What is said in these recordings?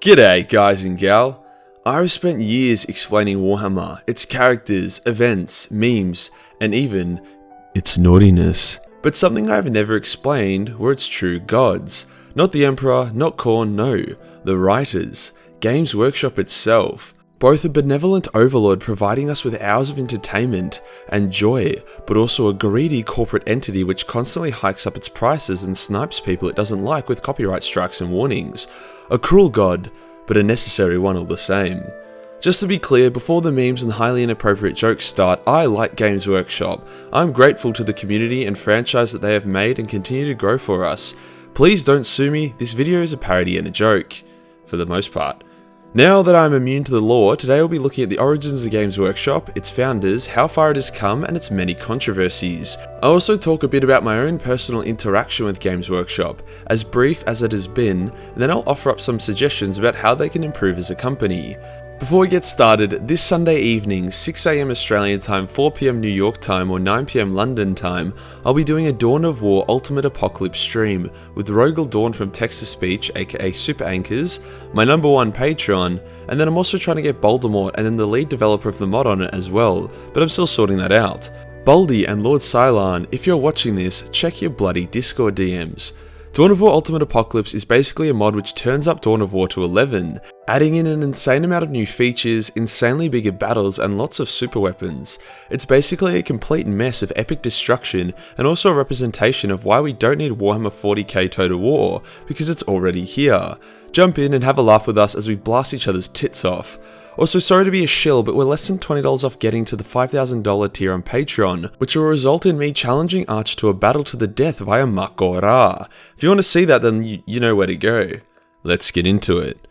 G'day guys and gal. I've spent years explaining Warhammer, its characters, events, memes, and even its naughtiness. But something I've never explained were its true gods. Not the Emperor, not Khorne, no, the writers, Games Workshop itself. Both a benevolent overlord providing us with hours of entertainment and joy, but also a greedy corporate entity which constantly hikes up its prices and snipes people it doesn't like with copyright strikes and warnings. A cruel god, but a necessary one all the same. Just to be clear, before the memes and highly inappropriate jokes start, I like Games Workshop. I'm grateful to the community and franchise that they have made and continue to grow for us. Please don't sue me, this video is a parody and a joke, for the most part. Now that I'm immune to the law, today we'll be looking at the origins of Games Workshop, its founders, how far it has come, and its many controversies. I'll also talk a bit about my own personal interaction with Games Workshop, as brief as it has been, and then I'll offer up some suggestions about how they can improve as a company. Before we get started, this Sunday evening, 6 AM Australian time, 4 PM New York time or 9 PM London time, I'll be doing a Dawn of War Ultimate Apocalypse stream with Rogel Dawn from Text to Speech, aka Super Anchors, my #1 Patreon, and then I'm also trying to get Voldemort and then the lead developer of the mod on it as well, but I'm still sorting that out. Baldy and Lord Cylon, if you're watching this, check your bloody Discord DMs. Dawn of War Ultimate Apocalypse is basically a mod which turns up Dawn of War to 11, adding in an insane amount of new features, insanely bigger battles, and lots of super weapons. It's basically a complete mess of epic destruction, and also a representation of why we don't need Warhammer 40k Total War, because it's already here. Jump in and have a laugh with us as we blast each other's tits off. Also, sorry to be a shill, but we're less than $20 off getting to the $5,000 tier on Patreon, which will result in me challenging Arch to a battle to the death via Makora. If you want to see that, then you know where to go. Let's get into it.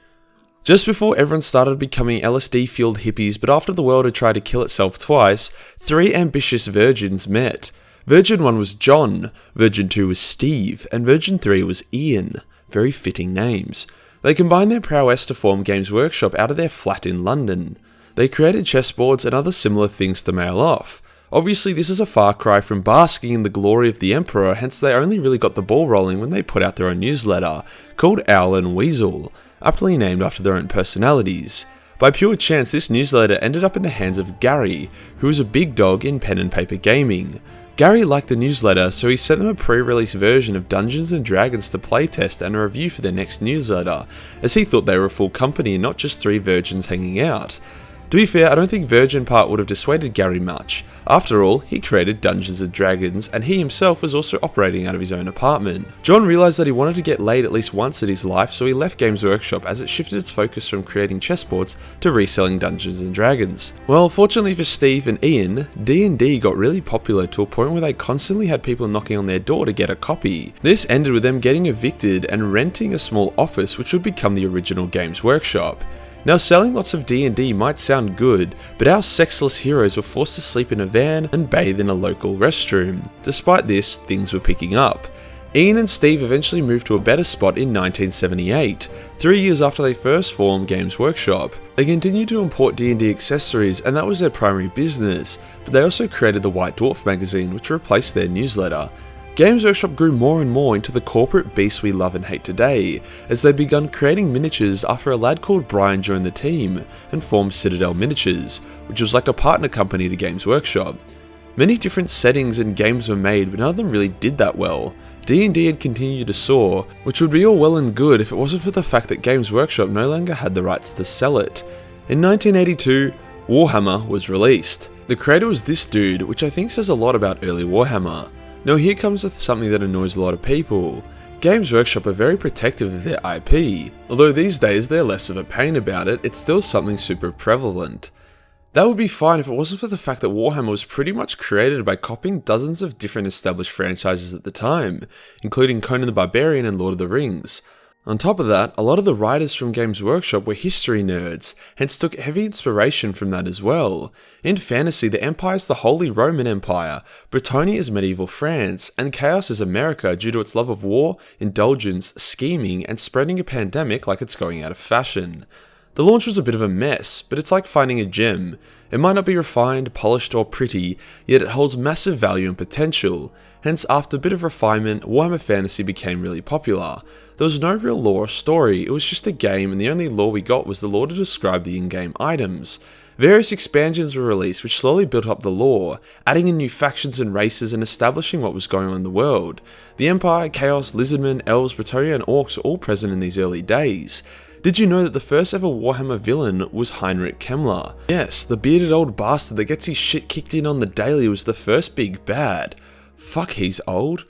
Just before everyone started becoming LSD-fueled hippies, but after the world had tried to kill itself twice, 3 ambitious virgins met. Virgin 1 was John, Virgin 2 was Steve, and Virgin 3 was Ian. Very fitting names. They combined their prowess to form Games Workshop out of their flat in London. They created chessboards and other similar things to mail off. Obviously this is a far cry from basking in the glory of the Emperor, hence they only really got the ball rolling when they put out their own newsletter, called Owl and Weasel, aptly named after their own personalities. By pure chance this newsletter ended up in the hands of Gary, who was a big dog in pen and paper gaming. Gary liked the newsletter, so he sent them a pre-release version of Dungeons & Dragons to playtest and a review for their next newsletter, as he thought they were a full company and not just 3 virgins hanging out. To be fair, I don't think Virgin part would have dissuaded Gary much. After all, he created Dungeons & Dragons, and he himself was also operating out of his own apartment. John realised that he wanted to get laid at least once in his life, so he left Games Workshop as it shifted its focus from creating chessboards to reselling Dungeons & Dragons. Well, fortunately for Steve and Ian, D&D got really popular to a point where they constantly had people knocking on their door to get a copy. This ended with them getting evicted and renting a small office which would become the original Games Workshop. Now, selling lots of D&D might sound good, but our sexless heroes were forced to sleep in a van and bathe in a local restroom. Despite this, things were picking up. Ian and Steve eventually moved to a better spot in 1978, 3 years after they first formed Games Workshop. They continued to import D&D accessories, and that was their primary business, but they also created the White Dwarf magazine, which replaced their newsletter. Games Workshop grew more and more into the corporate beast we love and hate today, as they begun creating miniatures after a lad called Brian joined the team and formed Citadel Miniatures, which was like a partner company to Games Workshop. Many different settings and games were made, but none of them really did that well. D&D had continued to soar, which would be all well and good if it wasn't for the fact that Games Workshop no longer had the rights to sell it. In 1982, Warhammer was released. The creator was this dude, which I think says a lot about early Warhammer. Now here comes with something that annoys a lot of people. Games Workshop are very protective of their IP. Although these days they're less of a pain about it, it's still something super prevalent. That would be fine if it wasn't for the fact that Warhammer was pretty much created by copying dozens of different established franchises at the time, including Conan the Barbarian and Lord of the Rings. On top of that, a lot of the writers from Games Workshop were history nerds, hence took heavy inspiration from that as well. In fantasy, the Empire is the Holy Roman Empire, Britannia is medieval France, and Chaos is America due to its love of war, indulgence, scheming, and spreading a pandemic like it's going out of fashion. The launch was a bit of a mess, but it's like finding a gem. It might not be refined, polished or pretty, yet it holds massive value and potential. Hence, after a bit of refinement, Warhammer Fantasy became really popular. There was no real lore or story, it was just a game, and the only lore we got was the lore to describe the in-game items. Various expansions were released which slowly built up the lore, adding in new factions and races and establishing what was going on in the world. The Empire, Chaos, Lizardmen, Elves, Bretonnia and Orcs were all present in these early days. Did you know that the first ever Warhammer villain was Heinrich Kemmler? Yes, the bearded old bastard that gets his shit kicked in on the daily was the first big bad. Fuck, he's old.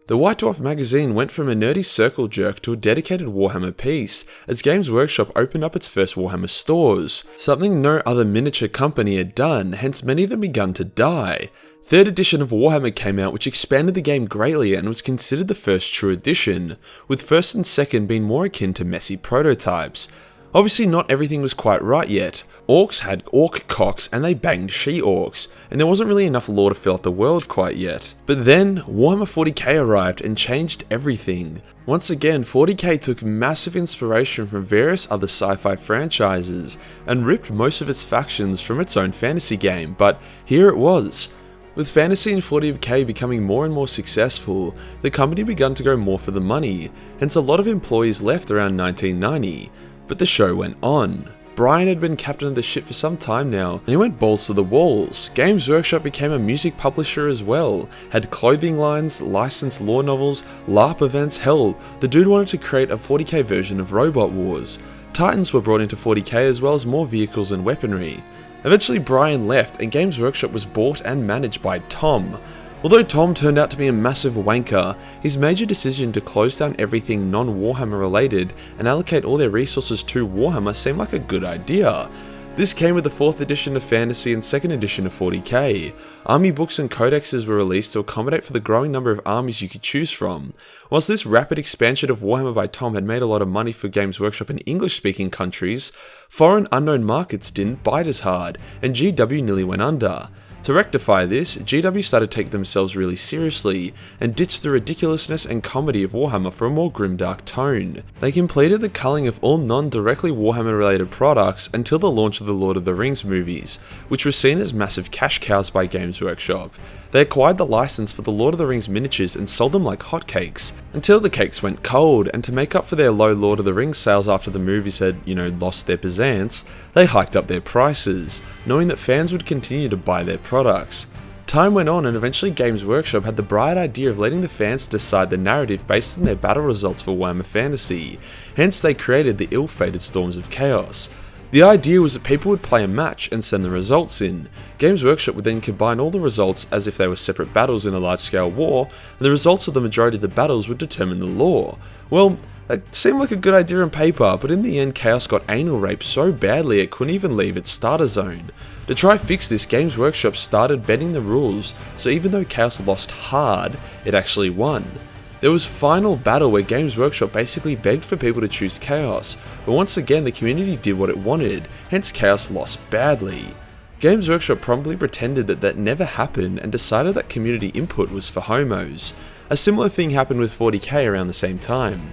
The White Dwarf magazine went from a nerdy circle jerk to a dedicated Warhammer piece, as Games Workshop opened up its first Warhammer stores, something no other miniature company had done, hence many of them begun to die. 3rd edition of Warhammer came out, which expanded the game greatly and was considered the first true edition, with 1st and 2nd being more akin to messy prototypes. Obviously not everything was quite right yet. Orcs had orc cocks and they banged she-orcs, and there wasn't really enough lore to fill out the world quite yet. But then, Warhammer 40k arrived and changed everything. Once again, 40k took massive inspiration from various other sci-fi franchises, and ripped most of its factions from its own fantasy game, but here it was. With fantasy and 40k becoming more and more successful, the company began to go more for the money, hence a lot of employees left around 1990. But the show went on. Brian had been captain of the ship for some time now, and he went balls to the walls. Games Workshop became a music publisher as well, had clothing lines, licensed lore novels, LARP events, hell, the dude wanted to create a 40k version of Robot Wars. Titans were brought into 40k as well as more vehicles and weaponry. Eventually Brian left and Games Workshop was bought and managed by Tom. Although Tom turned out to be a massive wanker, his major decision to close down everything non-Warhammer related and allocate all their resources to Warhammer seemed like a good idea. This came with the 4th edition of Fantasy and 2nd edition of 40k. Army books and codexes were released to accommodate for the growing number of armies you could choose from. Whilst this rapid expansion of Warhammer by Tom had made a lot of money for Games Workshop in English-speaking countries, foreign unknown markets didn't bite as hard, and GW nearly went under. To rectify this, GW started to take themselves really seriously, and ditched the ridiculousness and comedy of Warhammer for a more grimdark tone. They completed the culling of all non-directly Warhammer related products until the launch of the Lord of the Rings movies, which was seen as massive cash cows by Games Workshop. They acquired the license for the Lord of the Rings miniatures and sold them like hotcakes, until the cakes went cold, and to make up for their low Lord of the Rings sales after the movies had, lost their pizzazz, they hiked up their prices, knowing that fans would continue to buy their products. Time went on and eventually Games Workshop had the bright idea of letting the fans decide the narrative based on their battle results for Warhammer Fantasy, hence they created the ill-fated Storms of Chaos. The idea was that people would play a match and send the results in. Games Workshop would then combine all the results as if they were separate battles in a large-scale war, and the results of the majority of the battles would determine the lore. Well, that seemed like a good idea on paper, but in the end Chaos got anal raped so badly it couldn't even leave its starter zone. To try fix this, Games Workshop started bending the rules, so even though Chaos lost hard, it actually won. There was final battle where Games Workshop basically begged for people to choose Chaos, but once again the community did what it wanted, hence Chaos lost badly. Games Workshop promptly pretended that that never happened and decided that community input was for homos. A similar thing happened with 40k around the same time.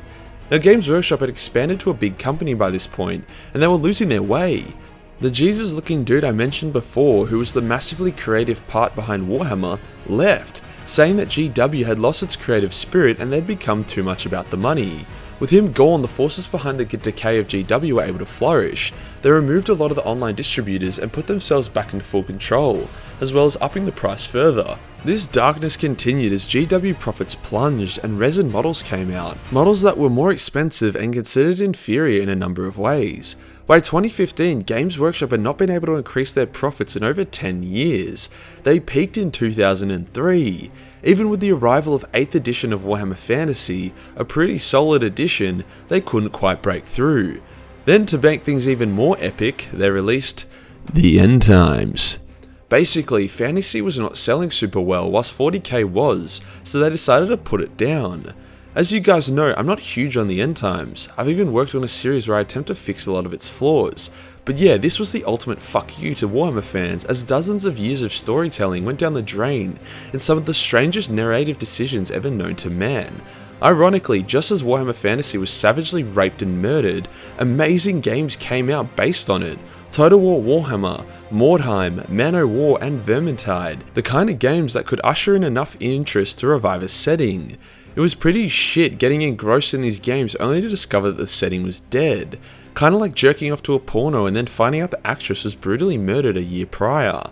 Now Games Workshop had expanded to a big company by this point, and they were losing their way. The Jesus looking dude I mentioned before, who was the massively creative part behind Warhammer, left, saying that GW had lost its creative spirit and they'd become too much about the money. With him gone, the forces behind the decay of GW were able to flourish. They removed a lot of the online distributors and put themselves back into full control, as well as upping the price further. This darkness continued as GW profits plunged and resin models came out, models that were more expensive and considered inferior in a number of ways. By 2015, Games Workshop had not been able to increase their profits in over 10 years. They peaked in 2003. Even with the arrival of 8th edition of Warhammer Fantasy, a pretty solid edition, they couldn't quite break through. Then to make things even more epic, they released The End Times. Basically, Fantasy was not selling super well whilst 40k was, so they decided to put it down. As you guys know, I'm not huge on the End Times. I've even worked on a series where I attempt to fix a lot of its flaws. But yeah, this was the ultimate fuck you to Warhammer fans, as dozens of years of storytelling went down the drain in some of the strangest narrative decisions ever known to man. Ironically, just as Warhammer Fantasy was savagely raped and murdered, amazing games came out based on it. Total War Warhammer, Mordheim, Man-O-War and Vermintide, the kind of games that could usher in enough interest to revive a setting. It was pretty shit getting engrossed in these games only to discover that the setting was dead. Kinda like jerking off to a porno and then finding out the actress was brutally murdered a year prior.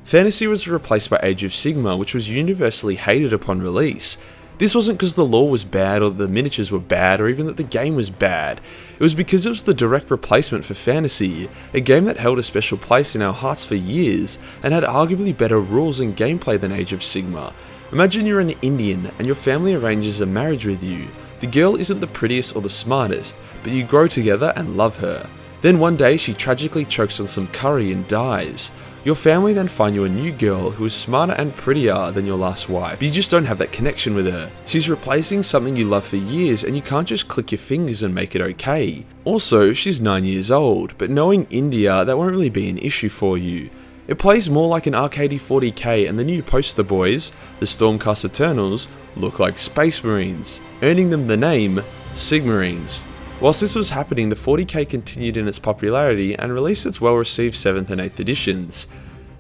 Fantasy was replaced by Age of Sigmar, which was universally hated upon release. This wasn't because the lore was bad or the miniatures were bad or even that the game was bad. It was because it was the direct replacement for Fantasy, a game that held a special place in our hearts for years and had arguably better rules and gameplay than Age of Sigmar. Imagine you're an Indian and your family arranges a marriage with you. The girl isn't the prettiest or the smartest, but you grow together and love her. Then one day she tragically chokes on some curry and dies. Your family then find you a new girl who is smarter and prettier than your last wife, but you just don't have that connection with her. She's replacing something you love for years and you can't just click your fingers and make it okay. Also, she's 9 years old, but knowing India, that won't really be an issue for you. It plays more like an arcadey 40k and the new poster boys, the Stormcast Eternals, look like Space Marines, earning them the name Sigmarines. Whilst this was happening, the 40k continued in its popularity and released its well-received 7th and 8th editions.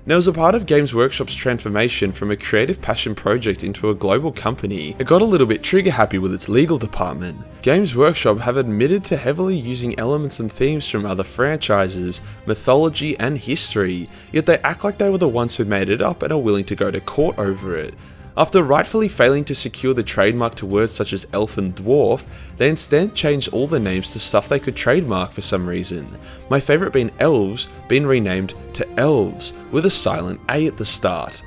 Now, as a part of Games Workshop's transformation from a creative passion project into a global company, it got a little bit trigger-happy with its legal department. Games Workshop have admitted to heavily using elements and themes from other franchises, mythology and history, yet they act like they were the ones who made it up and are willing to go to court over it. After rightfully failing to secure the trademark to words such as elf and dwarf, they instead changed all the names to stuff they could trademark for some reason. My favourite being elves being renamed to elves, with a silent A at the start.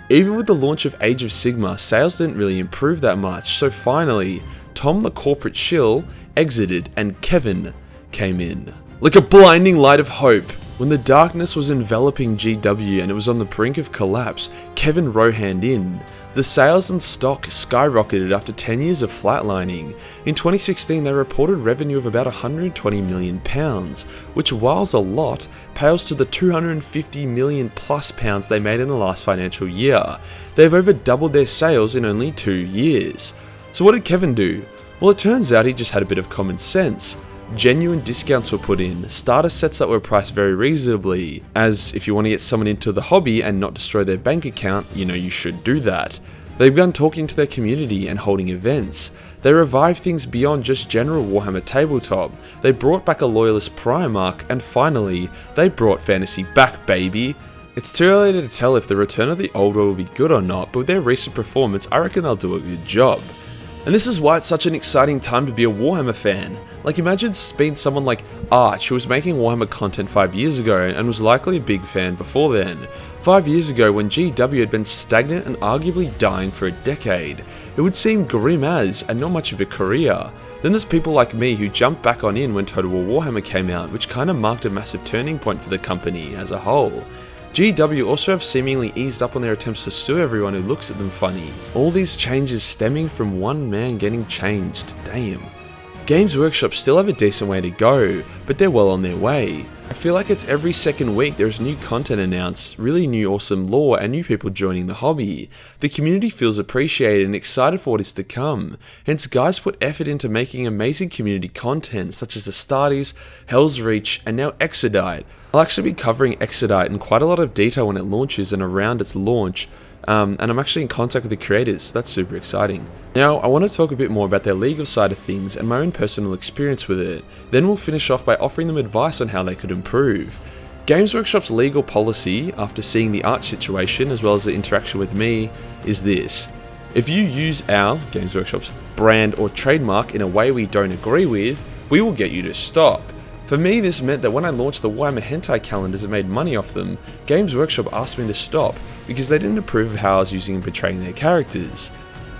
Even with the launch of Age of Sigmar, sales didn't really improve that much, so finally, Tom the corporate shill exited and Kevin came in. Like a blinding light of hope. When the darkness was enveloping GW and it was on the brink of collapse, Kevin Rohand in. The sales and stock skyrocketed after 10 years of flatlining. In 2016 they reported revenue of about £120 million, which whilst a lot, pales to the £250 million plus they made in the last financial year. They've over doubled their sales in only 2 years. So what did Kevin do? Well, it turns out he just had a bit of common sense. Genuine discounts were put in, starter sets that were priced very reasonably, as if you want to get someone into the hobby and not destroy their bank account, you should do that. They began talking to their community and holding events. They revived things beyond just general Warhammer tabletop. They brought back a loyalist Primarch, and finally, they brought Fantasy back, baby! It's too early to tell if the return of the old world will be good or not, but with their recent performance, I reckon they'll do a good job. And this is why it's such an exciting time to be a Warhammer fan. Like, imagine being someone like Arch, who was making Warhammer content 5 years ago and was likely a big fan before then. 5 years ago, when GW had been stagnant and arguably dying for a decade, it would seem grim as, and not much of a career. Then there's people like me who jumped back on in when Total War Warhammer came out, which kinda marked a massive turning point for the company as a whole. GW also have seemingly eased up on their attempts to sue everyone who looks at them funny. All these changes stemming from one man getting changed, damn. Games Workshop still have a decent way to go, but they're well on their way. I feel like it's every second week there is new content announced, really new awesome lore and new people joining the hobby. The community feels appreciated and excited for what is to come, hence guys put effort into making amazing community content such as the Astartes, Hell's Reach and now Exodite. I'll actually be covering Exodite in quite a lot of detail when it launches and around its launch, and I'm actually in contact with the creators, so that's super exciting. Now, I want to talk a bit more about their legal side of things and my own personal experience with it. Then we'll finish off by offering them advice on how they could improve. Games Workshop's legal policy, after seeing the Arch situation as well as the interaction with me, is this. If you use our, Games Workshop's, brand or trademark in a way we don't agree with, we will get you to stop. For me, this meant that when I launched the Warhammer hentai calendars and made money off them, Games Workshop asked me to stop because they didn't approve of how I was using and portraying their characters.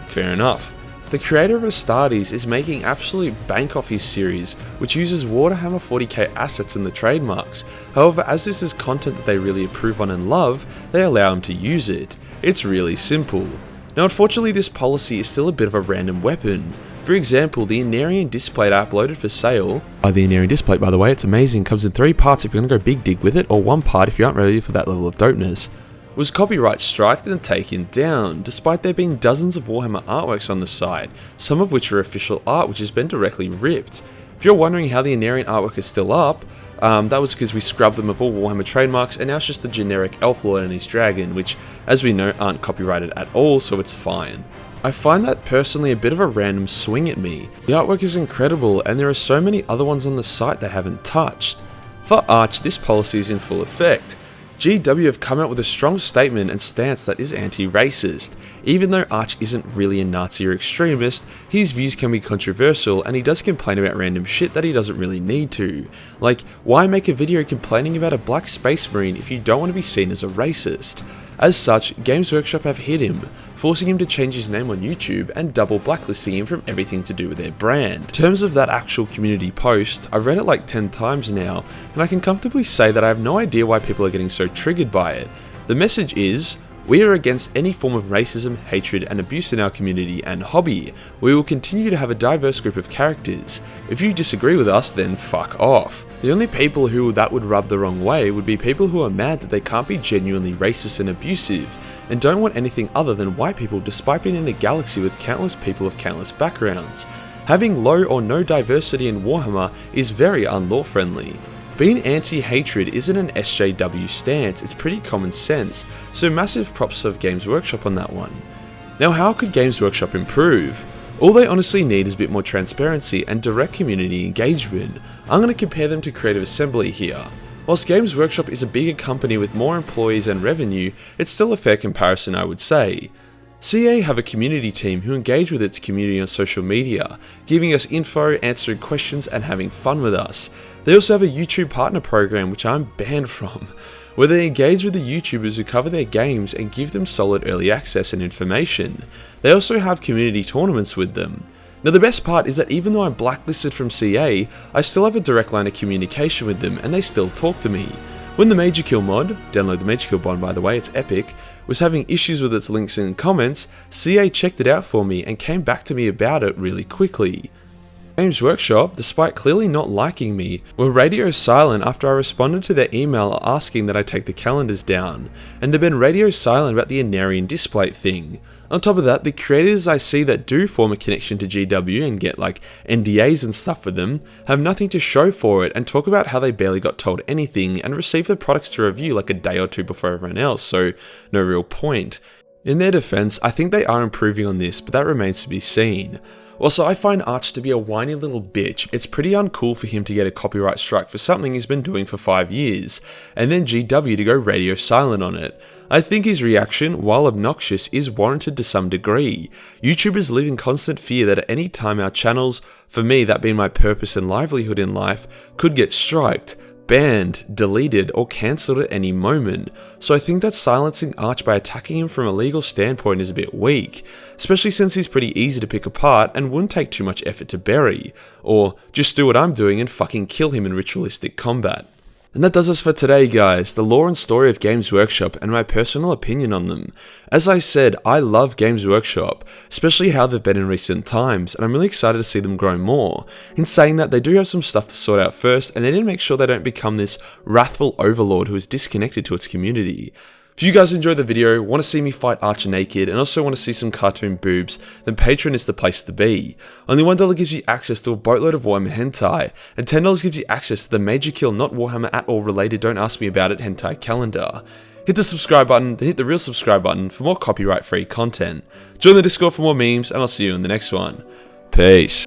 Fair enough. The creator of Astartes is making absolute bank off his series, which uses Warhammer 40k assets in the trademarks. However, as this is content that they really approve on and love, they allow him to use it. It's really simple. Now, unfortunately, this policy is still a bit of a random weapon. For example, the Anarian Displate I uploaded for sale. The Anarian Displate, by the way, it's amazing, comes in 3 parts if you're going to go big dig with it, or 1 part if you aren't ready for that level of dopeness. was copyright striked and taken down, despite there being dozens of Warhammer artworks on the site, some of which are official art which has been directly ripped. If you're wondering how the Anarian artwork is still up, that was because we scrubbed them of all Warhammer trademarks, and now it's just a generic elf lord and his dragon, which, as we know, aren't copyrighted at all, so it's fine. I find that personally a bit of a random swing at me. The artwork is incredible, and there are so many other ones on the site they haven't touched. For Arch, this policy is in full effect. GW have come out with a strong statement and stance that is anti-racist. Even though Arch isn't really a Nazi or extremist, his views can be controversial, and he does complain about random shit that he doesn't really need to. Like, why make a video complaining about a black space marine if you don't want to be seen as a racist? As such, Games Workshop have hit him, forcing him to change his name on YouTube and double blacklisting him from everything to do with their brand. In terms of that actual community post, I've read it like 10 times now, and I can comfortably say that I have no idea why people are getting so triggered by it. The message is, we are against any form of racism, hatred, and abuse in our community and hobby. We will continue to have a diverse group of characters. If you disagree with us, then fuck off. The only people who that would rub the wrong way would be people who are mad that they can't be genuinely racist and abusive, and don't want anything other than white people despite being in a galaxy with countless people of countless backgrounds. Having low or no diversity in Warhammer is very unlaw friendly. Being anti-hatred isn't an SJW stance, it's pretty common sense, so massive props to Games Workshop on that one. Now, how could Games Workshop improve? All they honestly need is a bit more transparency and direct community engagement. I'm going to compare them to Creative Assembly here. Whilst Games Workshop is a bigger company with more employees and revenue, it's still a fair comparison, I would say. CA have a community team who engage with its community on social media, giving us info, answering questions, and having fun with us. They also have a YouTube partner program, which I'm banned from, where they engage with the YouTubers who cover their games and give them solid early access and information. They also have community tournaments with them. Now, the best part is that even though I'm blacklisted from CA, I still have a direct line of communication with them, and they still talk to me. When the Majorkill mod, download the Majorkill mod by the way, it's epic, was having issues with its links and comments, CA checked it out for me and came back to me about it really quickly. Games Workshop, despite clearly not liking me, were radio silent after I responded to their email asking that I take the calendars down, and they've been radio silent about the Anarian display thing. On top of that, the creators I see that do form a connection to GW and get like NDAs and stuff with them, have nothing to show for it and talk about how they barely got told anything and received the products to review like a day or two before everyone else, so no real point. In their defense, I think they are improving on this, but that remains to be seen. Also, I find Arch to be a whiny little bitch. It's pretty uncool for him to get a copyright strike for something he's been doing for 5 years, and then GW to go radio silent on it. I think his reaction, while obnoxious, is warranted to some degree. YouTubers live in constant fear that at any time our channels, for me that being my purpose and livelihood in life, could get striked, banned, deleted, or cancelled at any moment, so I think that silencing Arch by attacking him from a legal standpoint is a bit weak, especially since he's pretty easy to pick apart and wouldn't take too much effort to bury, or just do what I'm doing and fucking kill him in ritualistic combat. And that does us for today, guys, the lore and story of Games Workshop and my personal opinion on them. As I said, I love Games Workshop, especially how they've been in recent times, and I'm really excited to see them grow more. In saying that, they do have some stuff to sort out first, and they need to make sure they don't become this wrathful overlord who is disconnected to its community. If you guys enjoyed the video, want to see me fight Archer naked, and also want to see some cartoon boobs, then Patreon is the place to be. Only $1 gives you access to a boatload of Warhammer hentai, and $10 gives you access to the Majorkill not Warhammer at all related Don't Ask Me About It hentai calendar. Hit the subscribe button, then hit the real subscribe button for more copyright free content. Join the Discord for more memes, and I'll see you in the next one. Peace.